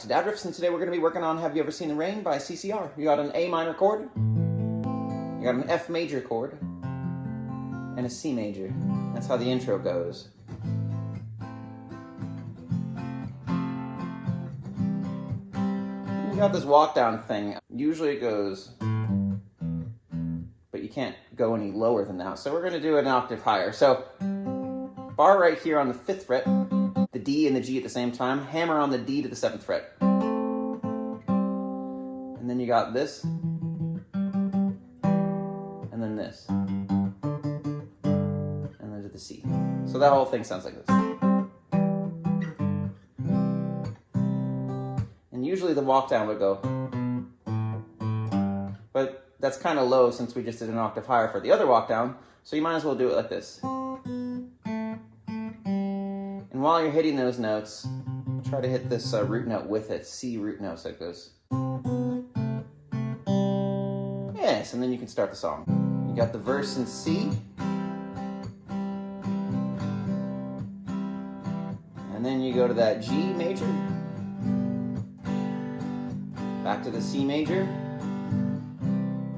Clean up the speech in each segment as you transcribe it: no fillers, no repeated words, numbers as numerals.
to Dad Riffs, and today we're going to be working on Have You Ever Seen the Rain by CCR. You got an A minor chord, you got an F major chord, and a C major. That's how the intro goes. You got this walk down thing. Usually it goes, but you can't go any lower than that. So we're going to do an octave higher. So bar right here on the 5th fret, the D and the G at the same time, hammer on the D to the 7th fret. And then you got this, and then this, and then to the C. So that whole thing sounds like this. And usually the walk down would go, but that's kind of low since we just did an octave higher for the other walk down, so you might as well do it like this. And while you're hitting those notes, try to hit this root note with it, C root note, so it goes. Yes, and then you can start the song. You got the verse in C. And then you go to that G major. Back to the C major.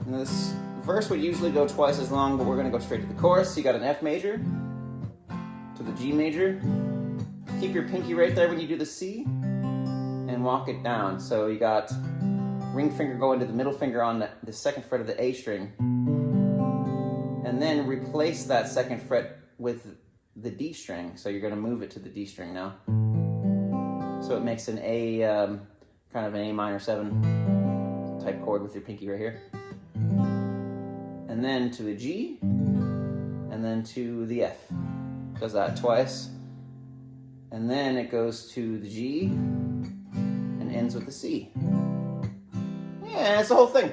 And this verse would usually go twice as long, but we're going to go straight to the chorus. So you got an F major to the G major. Keep your pinky right there when you do the C and walk it down. So you got ring finger going to the middle finger on the 2nd fret of the A string. And then replace that 2nd fret with the D string. So you're going to move it to the D string now. So it makes an A, kind of an A minor 7 type chord with your pinky right here. And then to the G, and then to the F. Does that twice. And then it goes to the G and ends with the C. Yeah, it's the whole thing.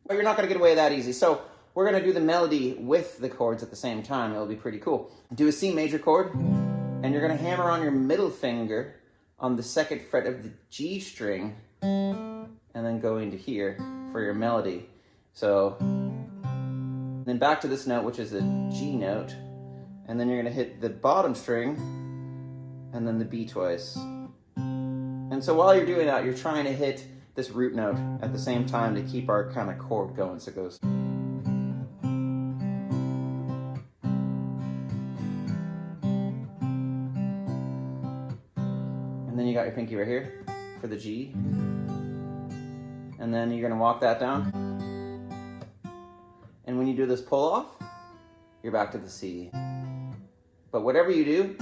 But you're not going to get away that easy. So we're going to do the melody with the chords at the same time. It'll be pretty cool. Do a C major chord, and you're going to hammer on your middle finger on the 2nd fret of the G string, and then go into here for your melody. So then back to this note, which is a G note, and then you're going to hit the bottom string, and then the B twice. And so while you're doing that, you're trying to hit this root note at the same time to keep our kind of chord going. So it goes. And then you got your pinky right here for the G. And then you're going to walk that down. And when you do this pull off, you're back to the C. But whatever you do,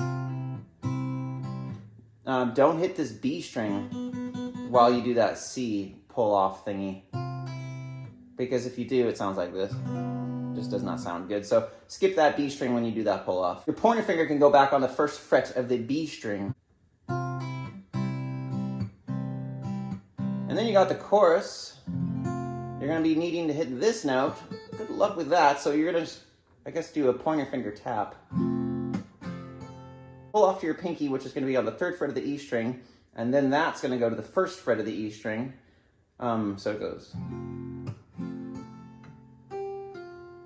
don't hit this B string while you do that C pull off thingy. Because if you do, it sounds like this. It just does not sound good. So skip that B string when you do that pull off. Your pointer finger can go back on the 1st fret of the B string. And then you got the chorus. You're going to be needing to hit this note. Good luck with that. So you're going to, I guess, do a pointer finger tap. Pull off to your pinky, which is going to be on the 3rd fret of the E string, and then that's going to go to the 1st fret of the E string. So it goes. And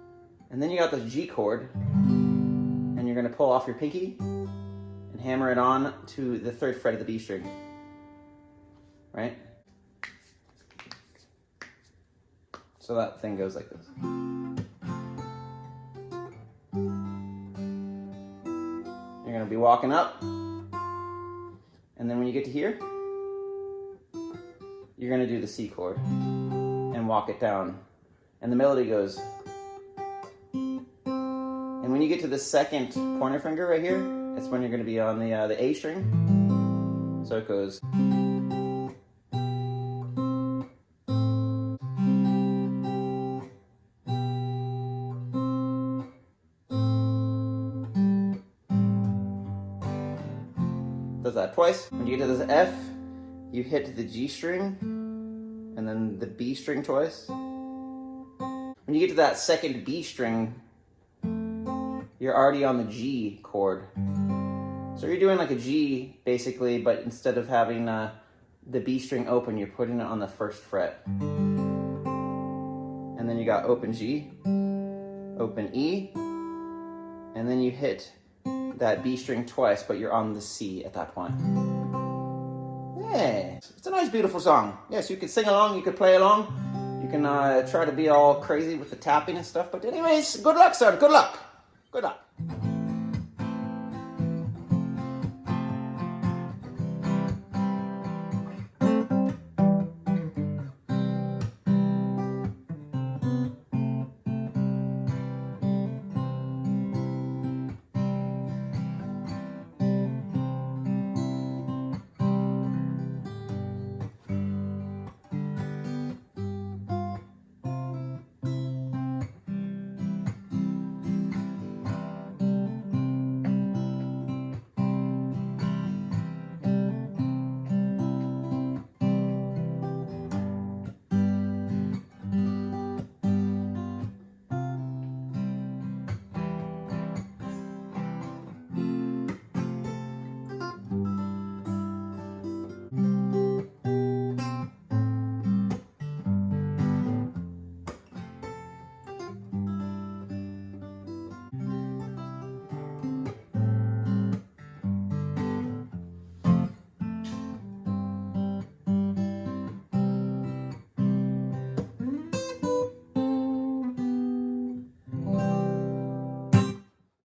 then you got the G chord, and you're going to pull off your pinky and hammer it on to the 3rd fret of the B string. Right? So that thing goes like this. You're going to be walking up, and then when you get to here, you're going to do the C chord and walk it down, and the melody goes. And when you get to the 2nd pointer finger right here, it's when you're going to be on the A string, so it goes. Does that twice. When you get to this F, you hit the G string and then the B string twice. When you get to that 2nd B string, you're already on the G chord. So you're doing like a G basically, but instead of having the B string open, you're putting it on the 1st fret. And then you got open G, open E, and then you hit that B string twice, but you're on the C at that point. Yeah, it's a nice, beautiful song. Yes, you could sing along, you could play along. You can try to be all crazy with the tapping and stuff. But anyways, good luck, son. Good luck. Good luck.